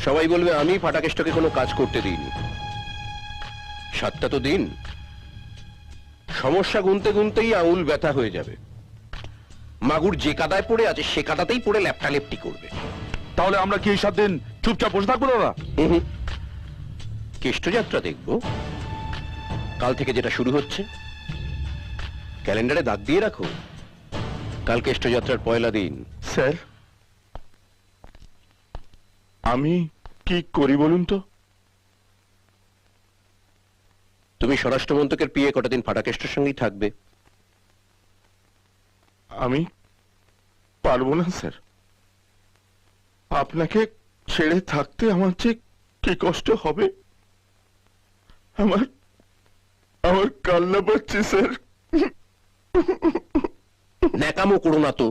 সবাই বলবে আমি ফাটাকেষ্টকে কোনো কাজ করতে দিইনি। 7টা তো দিন, সমস্যা গুনতে গুনতেই আঙুল ব্যথা হয়ে যাবে। মাগুর যে কাদায় পড়ে আছে সে কাদাতেই পড়ে ল্যাপটালেপটি করবে। তাহলে আমরা কি এই 7 দিন চুপচাপ বসে থাকবো দাদা? কেষ্টযাত্রা দেখব। কাল থেকে যেটা শুরু হচ্ছে, ক্যালেন্ডারে দাগ দিয়ে রাখো, কাল কেষ্টযাত্রার পয়লা দিন। স্যার, আমি কি করি বলুন তো? তুমি স্বরাষ্ট্রমন্ত্রকের পিএ কটা দিন ফাটাকেষ্টর সঙ্গেই থাকবে। আমি পারবো না স্যার। আপনাকে ছেড়ে থাকতে আমার যে কি কষ্ট হবে, আমার আমার কান্না পাচ্ছে স্যার। ন্যাকামো করো না তো।